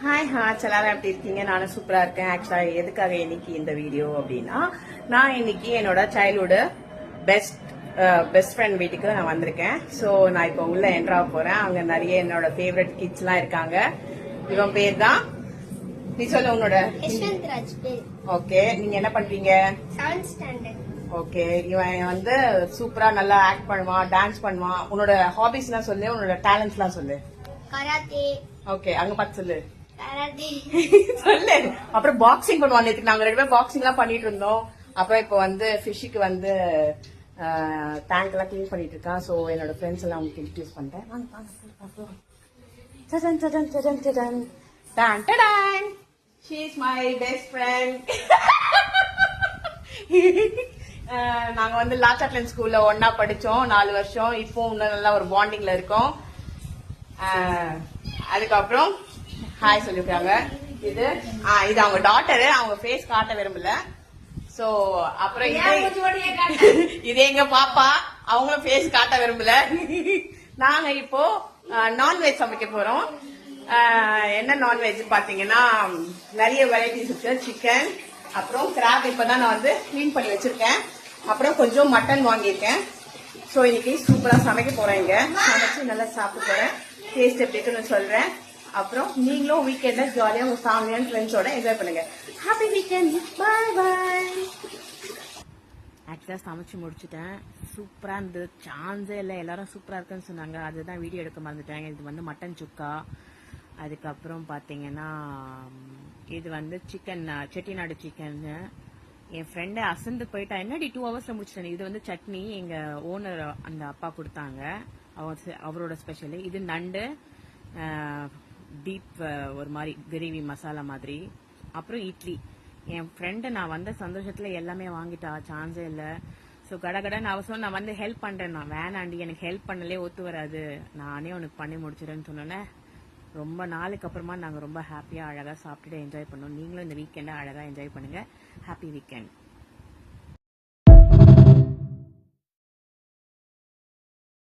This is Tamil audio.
ஹாய் எல்லாரும் எப்படி இருக்கீங்க? நானும் சூப்பரா இருக்கேன். ஆக்சுவலா எதுக்காக இன்னைக்கு இந்த வீடியோ அப்படின்னா, நான் இன்னைக்கு என்னோட சைல்ட்ஹுட் பெஸ்ட் ஃப்ரெண்ட் வீட்டுக்கு நான் வந்திருக்கேன். ஸோ நான் இப்போ உள்ள என்ட்ரா போறேன். அங்க நிறைய என்னோட ஃபேவரட் கிட்ஸ் எல்லாம் இருக்காங்க. இவன் பேர் தான், நீ சொல்ல உன்னோட. ஓகே, நீங்க என்ன பண்றீங்க? ஓகே, இவன் வந்து சூப்பரா நல்லா ஆக்ட் பண்ணுவான், டான்ஸ் பண்ணுவான். உன்னோட ஹாபிஸ் எல்லாம் சொல்லு, உன்னோட டேலண்ட்ஸ் எல்லாம் சொல்லு. கராத்தே. ஓகே, அங்க பார்த்து சொல்லு. கராத்தே சொல்லு. அப்புறம் பாக்ஸிங் பண்ணுவான். நேற்றுக்கு நாங்க 2 பேரும் பாக்ஸிங் எல்லாம் பண்ணிட்டு இருந்தோம். அப்புறம் இப்போ வந்து ஃபிஷ்ஷுக்கு வந்து டேங்க் எல்லாம் கிளீன் பண்ணிட்டு இருக்கான். ஸோ என்னோட ஃப்ரெண்ட்ஸ் எல்லாம் உங்களுக்கு இன்ட்ரடியூஸ் பண்ணிட்டேன். She is my best friend. நாங்க வந்து லாச்சாட்லன் ஸ்கூல்ல ஒன்னா படிச்சோம் 4 வருஷம். இப்போ இன்னும் நல்லா ஒரு பாண்டிங்ல இருக்கோம். அதுக்கப்புறம் ஹாய் சொல்லிருக்காங்க. இது அவங்க டாட்டரு. அவங்க ஃபேஸ் காட்ட விரும்பல. சோ அப்புறம் இது எங்க பாப்பா. அவங்களும் ஃபேஸ் காட்ட விரும்பல. நாங்க இப்போ நான்வெஜ் சமைக்க போறோம். என்ன நான்வெஜ் பாத்தீங்கன்னா நிறைய வெரைட்டிஸ் இருக்கு. சிக்கன், அப்புறம் கிராப் இப்பதான் நான் வந்து கிளீன் பண்ணி வச்சிருக்கேன். அப்புறம் கொஞ்சம் மட்டன் வாங்கியிருக்கேன். ஸோ இன்னைக்கு சூப்பரா சமைக்க போறேன். இங்க சமைச்சு நல்லா சாப்பிட போறேன். டேஸ்ட் எப்படி இருக்குன்னு சொல்றேன். அப்புறம் நீங்களும் வீக்கெண்ட்ல ஜாலியா உங்க ஃபேமிலி அண்ட் ஃப்ரெண்ட்ஸோட என்ஜாய் பண்ணுங்க. Happy weekend. Bye bye. ஆக்சுவலா சமைச்சு முடிச்சுட்டேன். சூப்பரா இருந்தது. சான்ஸே இல்லை. எல்லாரும் சூப்பரா இருக்குன்னு சொன்னாங்க. அதுதான் வீடியோ எடுக்க மறந்துட்டாங்க. இது வந்து மட்டன் சுக்கா. அதுக்கப்புறம் பாத்தீங்கன்னா இது வந்து சிக்கன், செட்டிநாடு சிக்கன். என் ஃப்ரெண்டு அசந்து போயிட்டா. என்னடி 2 ஹவர்ஸ்ல முடிச்சிட்டேன். இது வந்து சட்னி எங்க ஓனர் அந்த அப்பா கொடுத்தாங்க. அவரோட ஸ்பெஷல். இது நண்டு, டீப் ஒரு மாதிரி கிரேவி மசாலா மாதிரி. அப்புறம் இட்லி. என் ஃப்ரெண்டு நான் வந்த சந்தோஷத்துல எல்லாமே வாங்கிட்டா. சான்ஸே இல்லை. ஸோ கடகடன்னு அவசரம் நான் வந்து ஹெல்ப் பண்றேன். நான் வேணாண்டி, எனக்கு ஹெல்ப் பண்ணலே ஒத்து வராது, நானே உனக்கு பண்ணி முடிச்சிடறேன்னு சொன்னோன்னே ரொம்ப நாளுக்கு அப்புறமா நாங்கள் ரொம்ப ஹாப்பியாக அழகாக சாப்பிட்டுட்டு என்ஜாய் பண்ணோம். நீங்களும் இந்த வீக்கெண்டை அழகாக என்ஜாய் பண்ணுங்க. Happy weekend.